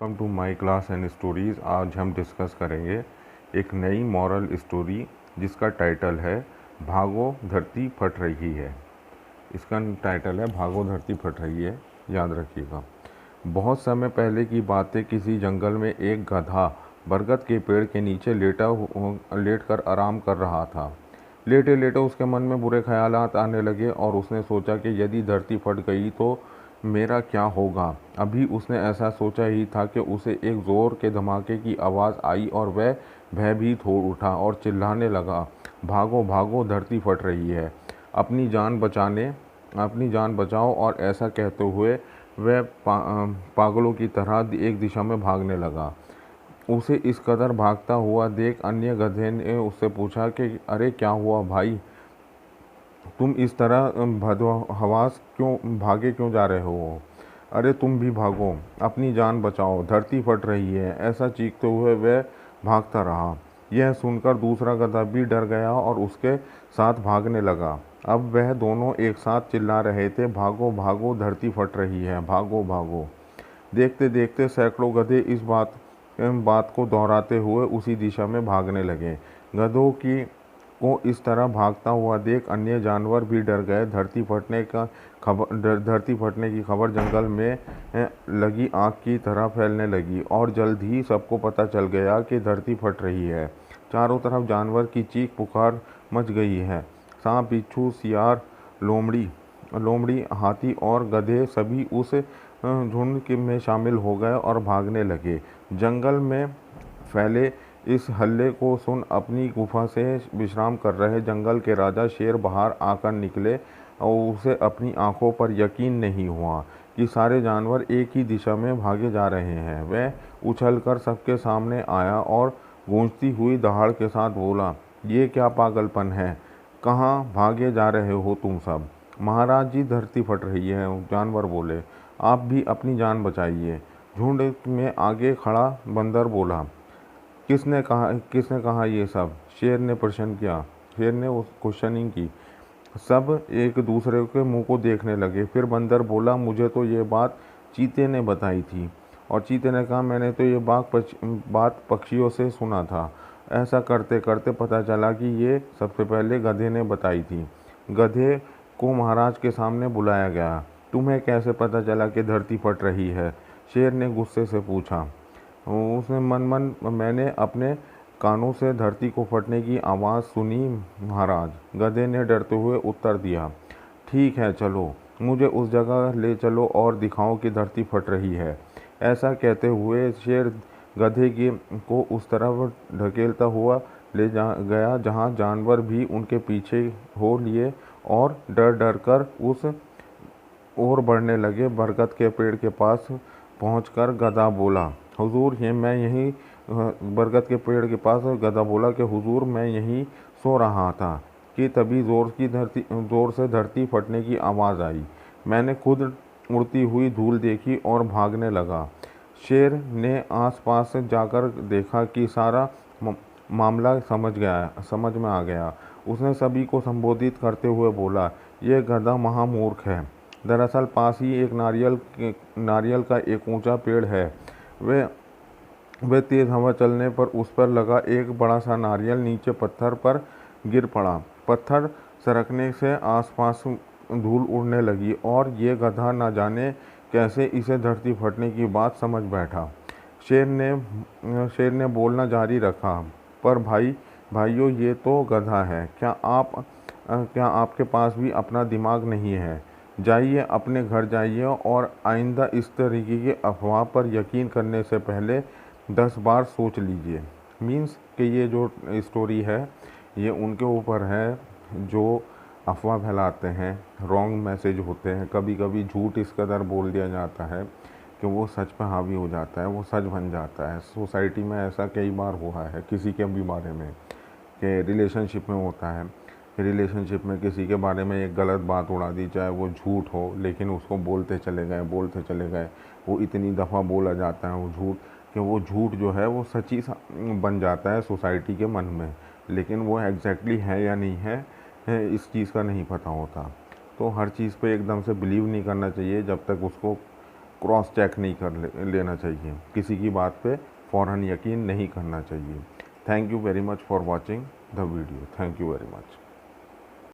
Welcome to my class and stories. आज हम discuss करेंगे एक नई मॉरल स्टोरी जिसका टाइटल है भागो धरती फट रही है। इसका टाइटल है भागो धरती फट रही है, याद रखिएगा। बहुत समय पहले की बात है। किसी जंगल में एक गधा बरगद के पेड़ के नीचे लेट कर आराम कर रहा था। लेटे लेटे उसके मन में बुरे ख्यालात आने लगे और उसने सोचा कि यदि धरती फट गई तो मेरा क्या होगा। अभी उसने ऐसा सोचा ही था कि उसे एक ज़ोर के धमाके की आवाज़ आई और वह भयभीत हो उठा और चिल्लाने लगा, भागो भागो धरती फट रही है, अपनी जान बचाओ। और ऐसा कहते हुए वह पागलों की तरह एक दिशा में भागने लगा। उसे इस कदर भागता हुआ देख अन्य गधे ने उससे पूछा कि अरे क्या हुआ भाई, तुम इस तरह भदहवास भागे क्यों जा रहे हो। अरे तुम भी भागो, अपनी जान बचाओ, धरती फट रही है। ऐसा चीखते हुए वह भागता रहा। यह सुनकर दूसरा गधा भी डर गया और उसके साथ भागने लगा। अब वह दोनों एक साथ चिल्ला रहे थे, भागो भागो धरती फट रही है, भागो भागो। देखते देखते सैकड़ों गधे इस बात को दोहराते हुए उसी दिशा में भागने लगे। गधों की को इस तरह भागता हुआ देख अन्य जानवर भी डर गए। धरती फटने की खबर जंगल में लगी आग की तरह फैलने लगी और जल्द ही सबको पता चल गया कि धरती फट रही है। चारों तरफ जानवर की चीख पुकार मच गई है। सांप, बिच्छू, सियार, लोमड़ी, हाथी और गधे सभी उस झुंड में शामिल हो गए और भागने लगे। जंगल में फैले इस हल्ले को सुन अपनी गुफा से विश्राम कर रहे जंगल के राजा शेर बाहर आकर निकले और उसे अपनी आंखों पर यकीन नहीं हुआ कि सारे जानवर एक ही दिशा में भागे जा रहे हैं। वह उछलकर सबके सामने आया और गूंजती हुई दहाड़ के साथ बोला, ये क्या पागलपन है, कहाँ भागे जा रहे हो तुम सब। महाराज जी, धरती फट रही है, जानवर बोले, आप भी अपनी जान बचाइए। झुंड में आगे खड़ा बंदर बोला, किसने कहा ये सब। शेर ने प्रश्न किया। शेर ने उस क्वेश्चनिंग की। सब एक दूसरे के मुंह को देखने लगे। फिर बंदर बोला, मुझे तो ये बात चीते ने बताई थी। और चीते ने कहा, मैंने तो ये बात पक्षियों से सुना था। ऐसा करते करते पता चला कि ये सबसे पहले गधे ने बताई थी। गधे को महाराज के सामने बुलाया गया। तुम्हें कैसे पता चला कि धरती फट रही है, शेर ने गुस्से से पूछा। उसने मन मैंने अपने कानों से धरती को फटने की आवाज़ सुनी महाराज, गधे ने डरते हुए उत्तर दिया। ठीक है, चलो मुझे उस जगह ले चलो और दिखाओ कि धरती फट रही है। ऐसा कहते हुए शेर गधे को उस तरफ ढकेलता हुआ गया जहां जानवर भी उनके पीछे हो लिए और डर डर कर उस ओर बढ़ने लगे। बरगद के पेड़ के पास पहुंचकर गधा बोला, हुजूर ये मैं यहीं बरगद के पेड़ के पास गधा बोला कि हुजूर मैं यहीं सो रहा था कि तभी जोर से धरती फटने की आवाज़ आई। मैंने खुद उड़ती हुई धूल देखी और भागने लगा। शेर ने आसपास जाकर देखा कि सारा मामला समझ में आ गया। उसने सभी को संबोधित करते हुए बोला, यह गधा महामूर्ख है। दरअसल पास ही एक नारियल का एक ऊंचा पेड़ है। वे तेज हवा चलने पर उस पर लगा एक बड़ा सा नारियल नीचे पत्थर पर गिर पड़ा। पत्थर सरकने से आसपास धूल उड़ने लगी और ये गधा न जाने कैसे इसे धरती फटने की बात समझ बैठा। शेर ने बोलना जारी रखा, पर भाइयों ये तो गधा है, क्या आपके पास भी अपना दिमाग नहीं है। जाइए, अपने घर जाइए और आइंदा इस तरीके की अफवाह पर यकीन करने से पहले 10 बार सोच लीजिए। मीन्स कि ये जो स्टोरी है ये उनके ऊपर है जो अफवाह फैलाते हैं, रॉन्ग मैसेज होते हैं। कभी कभी झूठ इस कदर बोल दिया जाता है कि वो सच पर हावी हो जाता है, वो सच बन जाता है। सोसाइटी में ऐसा कई बार हुआ है किसी के भी बारे में, कि रिलेशनशिप में होता है। रिलेशनशिप में किसी के बारे में एक गलत बात उड़ा दी, चाहे वो झूठ हो, लेकिन उसको बोलते चले गए, वो इतनी दफ़ा बोला जाता है वो झूठ कि वो झूठ जो है वो सच्ची बन जाता है सोसाइटी के मन में। लेकिन वो एग्जैक्टली है या नहीं है, इस चीज़ का नहीं पता होता। तो हर चीज़ पे एकदम से बिलीव नहीं करना चाहिए जब तक उसको क्रॉस चेक नहीं लेना चाहिए, किसी की बात पे फ़ौरन यकीन नहीं करना चाहिए। Thank you very much for watching the video. Thank you very much.